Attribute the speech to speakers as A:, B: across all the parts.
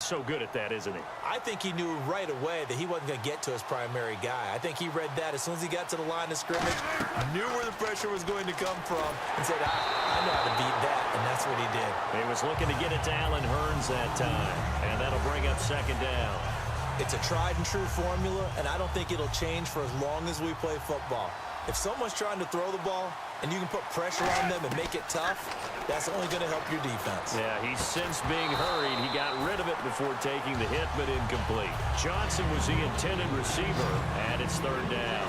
A: So good at that, isn't he?
B: I think he knew right away that he wasn't going to get to his primary guy. I think he read that as soon as he got to the line of scrimmage, knew where the pressure was going to come from, and said, I know how to beat that, and that's what he did.
A: He was looking to get it to Allen Hurns that time, and that'll bring up second down.
B: It's a tried-and-true formula, and I don't think it'll change for as long as we play football. If someone's trying to throw the ball and you can put pressure on them and make it tough, that's only going to help your defense.
A: Yeah, he's since being hurried. He got rid of it before taking the hit, but incomplete. Johnson was the intended receiver, and it's third down.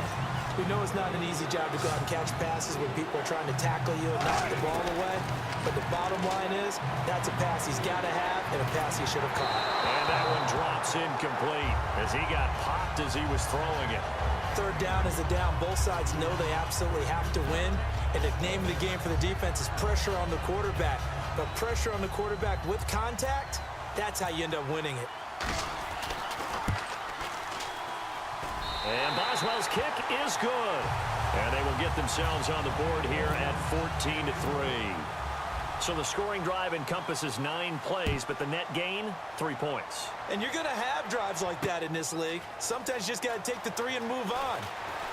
B: We know it's not an easy job to go out and catch passes when people are trying to tackle you and knock the ball away. But the bottom line is, that's a pass he's got to have and a pass he should have caught.
A: And that one drops incomplete as he got popped as he was throwing it.
B: Third down is a down. Both sides know they absolutely have to win. And the name of the game for the defense is pressure on the quarterback. But pressure on the quarterback with contact, that's how you end up winning it.
A: And Boswell's kick is good. And they will get themselves on the board here at 14-3. So the scoring drive encompasses 9 plays, but the net gain, 3 points.
B: And you're going to have drives like that in this league. Sometimes you just got to take the 3 and move on.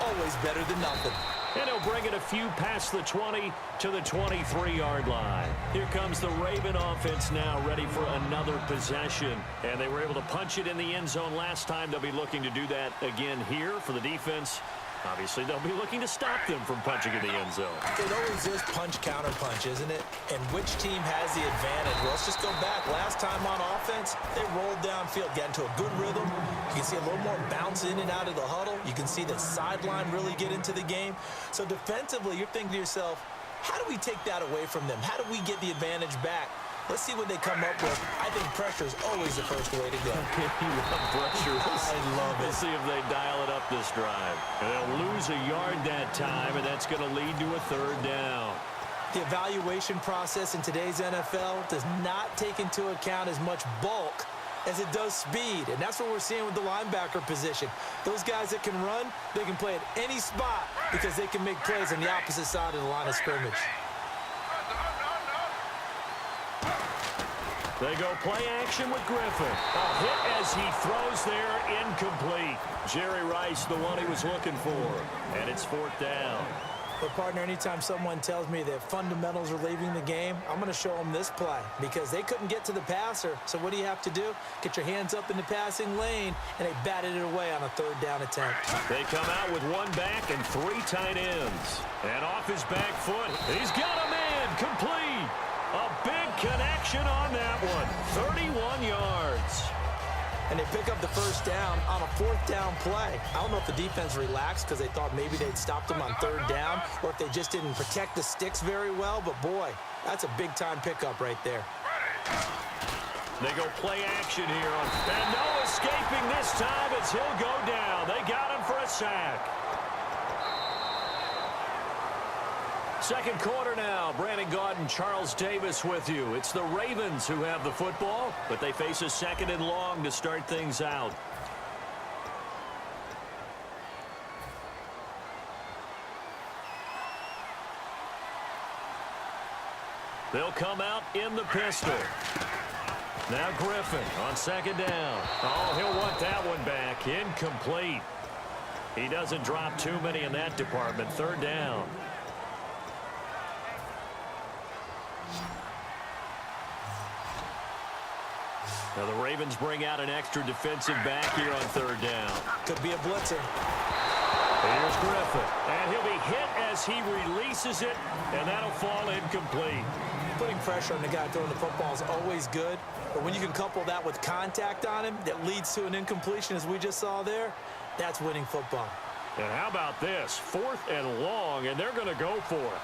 B: Always better than nothing.
A: And he'll bring it a few past the 20 to the 23-yard line. Here comes the Raven offense now, ready for another possession. And they were able to punch it in the end zone last time. They'll be looking to do that again here for the defense. Obviously, they'll be looking to stop them from punching in the end zone.
B: It always is punch-counter-punch, isn't it? And which team has the advantage? Well, let's just go back. Last time on offense, they rolled downfield, got into a good rhythm. You can see a little more bounce in and out of the huddle. You can see the sideline really get into the game. So defensively, you're thinking to yourself, how do we take that away from them? How do we get the advantage back? Let's see what they come up with. I think pressure is always the first way to go.
A: You love pressure.
B: I love it.
A: Let's see if they dial it up this drive. And they'll lose a yard that time, and that's going to lead to a third down.
B: The evaluation process in today's NFL does not take into account as much bulk as it does speed, and that's what we're seeing with the linebacker position. Those guys that can run, they can play at any spot because they can make plays on the opposite side of the line of scrimmage.
A: They go play action with Griffin. A hit as he throws there, incomplete. Jerry Rice, the one he was looking for. And it's fourth down.
B: But, partner, anytime someone tells me that fundamentals are leaving the game, I'm going to show them this play because they couldn't get to the passer. So what do you have to do? Get your hands up in the passing lane, and they batted it away on a third down attempt.
A: They come out with 1 back and 3 tight ends. And off his back foot, he's got a man complete. A big connection on that one. 31 yards.
B: And they pick up the first down on a fourth down play. I don't know if the defense relaxed because they thought maybe they'd stopped them on third down or if they just didn't protect the sticks very well. But, boy, that's a big-time pickup right there.
A: They go play action here. And no escaping this time as he'll go down. They got him for a sack. Second quarter now. Brandon Gaudin, Charles Davis with you. It's the Ravens who have the football, but they face a second and long to start things out. They'll come out in the pistol. Now Griffin on second down. Oh, he'll want that one back. Incomplete. He doesn't drop too many in that department. Third down. Now the Ravens bring out an extra defensive back here on third down.
B: Could be a blitzer.
A: Here's Griffin. And he'll be hit as he releases it, and that'll fall incomplete.
B: Putting pressure on the guy throwing the football is always good, but when you can couple that with contact on him that leads to an incompletion as we just saw there, that's winning football.
A: And how about this? 4th and long, and they're going to go for it.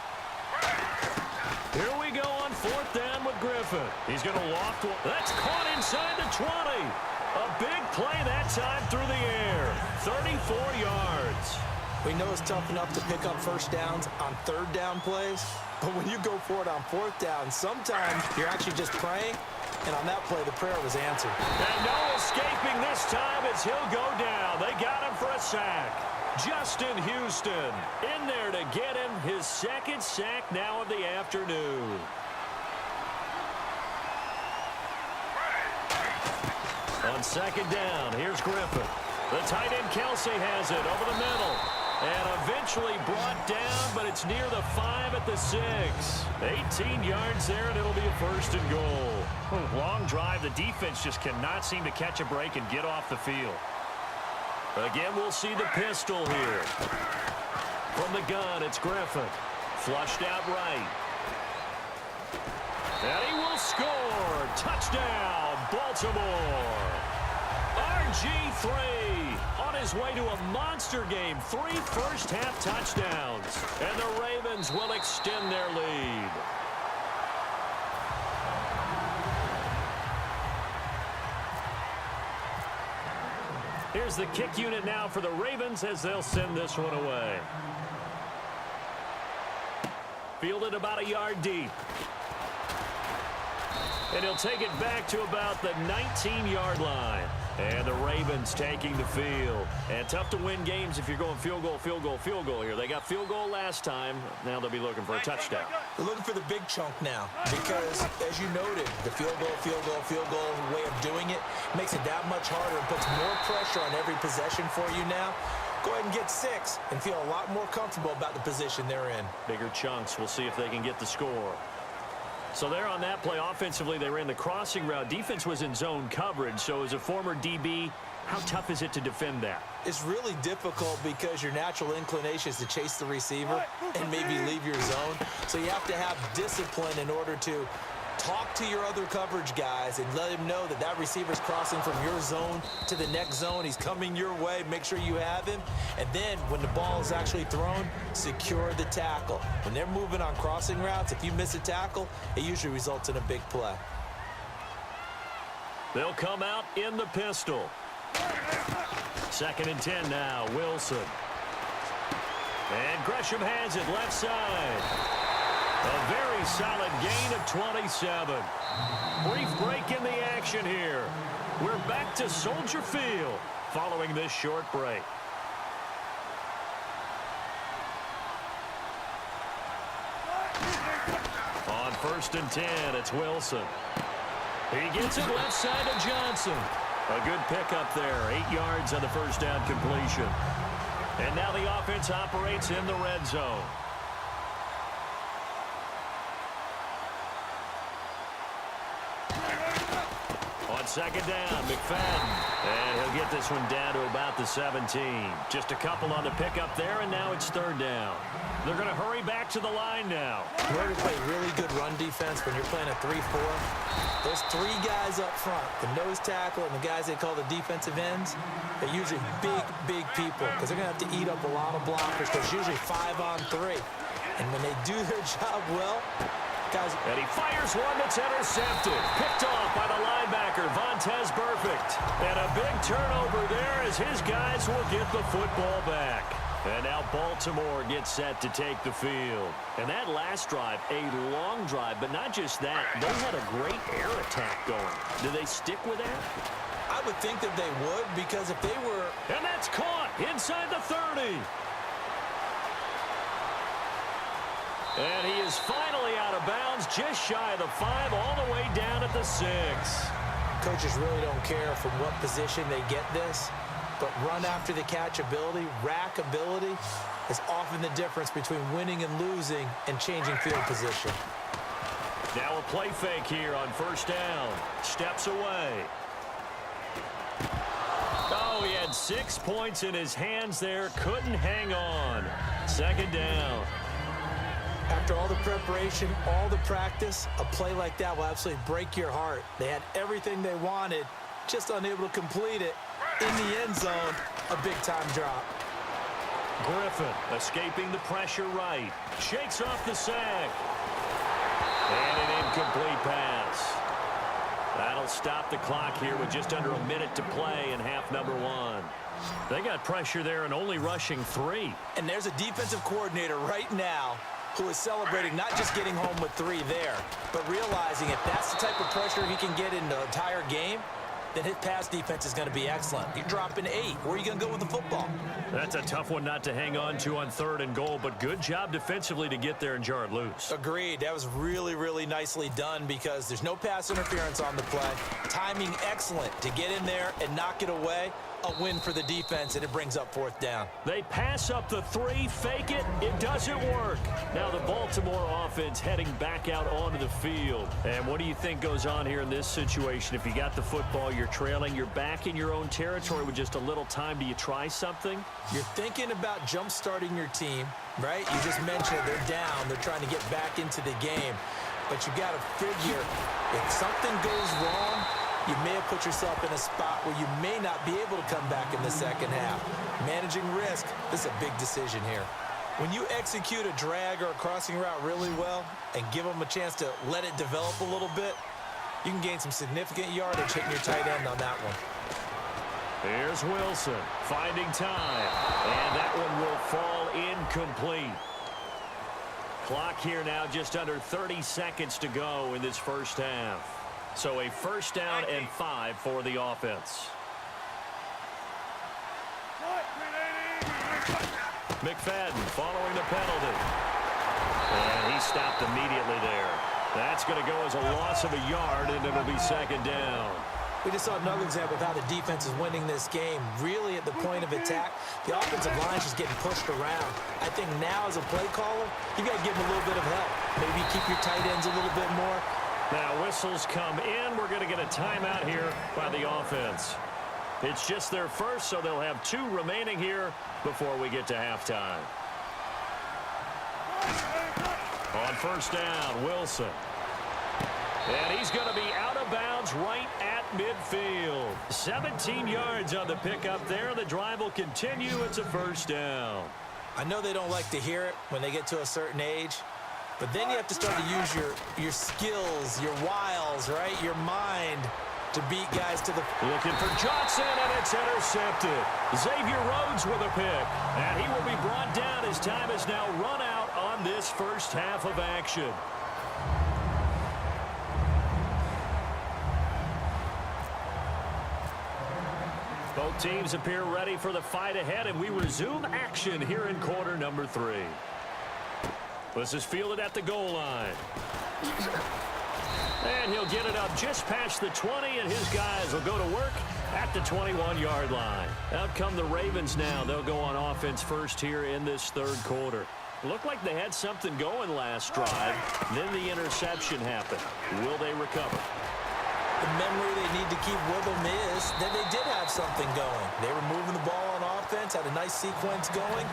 A: Here we go on 4th down with Griffin. He's going to loft one. That's caught inside the 20. A big play that time through the air. 34 yards.
B: We know it's tough enough to pick up first downs on third down plays, but when you go for it on 4th down, sometimes you're actually just praying, and on that play, the prayer was answered.
A: And no escaping this time as he'll go down. They got him for a sack. Justin Houston in there to get him his second sack now of the afternoon. On second down, here's Griffin. The tight end Kelsey has it over the middle. And eventually brought down, but it's near the 5 at the 6. 18 yards there, and it'll be a 1st and goal. Long drive. The defense just cannot seem to catch a break and get off the field. Again, we'll see the pistol here. From the gun, it's Griffin. Flushed out right. And he will score. Touchdown, Baltimore. RG3 on his way to a monster game. 3 first-half touchdowns. And the Ravens will extend their lead. Here's the kick unit now for the Ravens as they'll send this one away. Fielded about a yard deep. And he'll take it back to about the 19-yard line. And the Ravens taking the field. And tough to win games if you're going field goal, field goal, field goal here. They got field goal last time. Now they'll be looking for a touchdown.
B: They're looking for the big chunk now because, as you noted, the field goal way of doing it makes it that much harder and puts more pressure on every possession for you now. Go ahead and get 6 and feel a lot more comfortable about the position they're in.
A: Bigger chunks. We'll see if they can get the score. So there on that play, offensively, they ran the crossing route. Defense was in zone coverage. So as a former DB, how tough is it to defend that?
B: It's really difficult because your natural inclination is to chase the receiver and maybe leave your zone. So you have to have discipline in order to talk to your other coverage guys and let him know that that receiver's crossing from your zone to the next zone. He's coming your way. Make sure you have him. And then when the ball is actually thrown, secure the tackle. When they're moving on crossing routes, if you miss a tackle, it usually results in a big play.
A: They'll come out in the pistol. 2nd and 10 now, Wilson. And Gresham has it left side. A very solid gain of 27. Brief break in the action here. We're back to Soldier Field following this short break. On 1st and 10, it's Wilson. He gets it left side to Johnson. A good pickup there. 8 yards on the first down completion. And now the offense operates in the red zone. On 2nd down, McFadden. And he'll get this one down to about the 17. Just a couple on the pickup there, and now it's 3rd down. They're going to hurry back to the line now.
B: In order to play really good run defense when you're playing a 3-4, those 3 guys up front, the nose tackle and the guys they call the defensive ends, they're usually big people because they're going to have to eat up a lot of blockers because usually 5 on 3. And when they do their job well, guys.
A: And he fires one that's intercepted. Picked off by the linebacker, Vontaze Burfict. And a big turnover there as his guys will get the football back. And now Baltimore gets set to take the field. And that last drive, a long drive, but not just that. They had a great air attack going. Do they stick with that?
B: I would think that they would because if they were...
A: And that's caught inside the 30. And he is finally out of bounds, just shy of the 5, all the way down at the 6.
B: Coaches really don't care from what position they get this, but run after the catch ability, rack ability, is often the difference between winning and losing and changing field position.
A: Now a play fake here on 1st down. Steps away. Oh, he had 6 points in his hands there. Couldn't hang on. 2nd down.
B: After all the preparation, all the practice, a play like that will absolutely break your heart. They had everything they wanted, just unable to complete it. In the end zone, a big-time drop.
A: Griffin escaping the pressure right. Shakes off the sack. And an incomplete pass. That'll stop the clock here with just under a minute to play in half number 1. They got pressure there and only rushing 3.
B: And there's a defensive coordinator right now who is celebrating not just getting home with 3 there, but realizing if that's the type of pressure he can get in the entire game, then his pass defense is going to be excellent. You're dropping 8. Where are you going to go with the football?
A: That's a tough one not to hang on to on 3rd and goal, but good job defensively to get there and jar it loose.
B: Agreed. That was really, really nicely done because there's no pass interference on the play. Timing excellent to get in there and knock it away. A win for the defense, and it brings up 4th down.
A: They pass up the 3, fake it. It doesn't work. Now the Baltimore offense heading back out onto the field. And what do you think goes on here in this situation? If you got the football, you're trailing, you're back in your own territory with just a little time. Do you try something?
B: You're thinking about jump-starting your team, right? You just mentioned they're down. They're trying to get back into the game. But you got to figure if something goes wrong, you may have put yourself in a spot where you may not be able to come back in the second half. Managing risk, this is a big decision here. When you execute a drag or a crossing route really well and give them a chance to let it develop a little bit, you can gain some significant yardage hitting your tight end on that one.
A: Here's Wilson finding time, and that one will fall incomplete. Clock here now just under 30 seconds to go in this first half. So a 1st down and 5 for the offense. McFadden following the penalty. And he stopped immediately there. That's going to go as a loss of a yard, and it'll be 2nd down.
B: We just saw another example of how the defense is winning this game. Really at the point of attack, the offensive line is just getting pushed around. I think now as a play caller, you got to give them a little bit of help. Maybe keep your tight ends a little bit more.
A: Now whistles come in. We're going to get a timeout here by the offense. It's just their first, so they'll have 2 remaining here before we get to halftime. On 1st down, Wilson. And he's going to be out of bounds right at midfield. 17 yards on the pickup there. The drive will continue. It's a 1st down.
B: I know they don't like to hear it when they get to a certain age, but then you have to start to use your skills, your wiles, right? Your mind to beat guys to the...
A: Looking for Johnson, and it's intercepted. Xavier Rhodes with a pick. And he will be brought down as time is now run out on this first half of action. Both teams appear ready for the fight ahead, and we resume action here in quarter number 3. This is fielded at the goal line. And he'll get it up just past the 20, and his guys will go to work at the 21-yard line. Out come the Ravens now. They'll go on offense first here in this 3rd quarter. Looked like they had something going last drive. Then the interception happened. Will they recover?
B: The memory they need to keep with them is that they did have something going. They were moving the ball on offense, had a nice sequence going.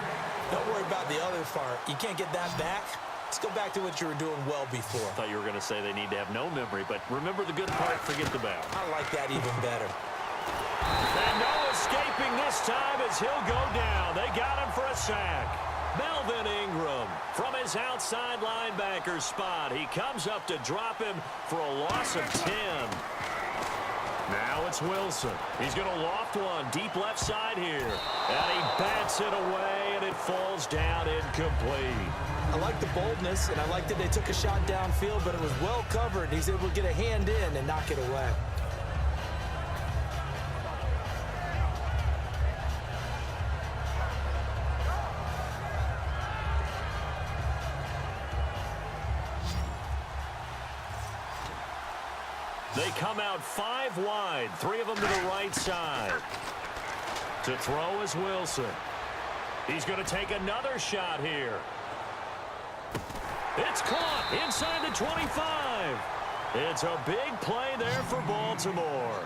B: Don't worry about the other part. You can't get that back. Let's go back to what you were doing well before.
A: I thought you were going to say they need to have no memory, but remember the good part, forget the bad.
B: I like that even better.
A: And no escaping this time as he'll go down. They got him for a sack. Melvin Ingram from his outside linebacker spot. He comes up to drop him for a loss of 10. Now it's Wilson. He's going to loft one deep left side here. And he bats it away, and it falls down incomplete.
B: I like the boldness, and I like that they took a shot downfield, but it was well covered. He's able to get a hand in and knock it away.
A: They come out 5 wide, 3 of them to the right side. To throw is Wilson. He's going to take another shot here. It's caught inside the 25. It's a big play there for Baltimore.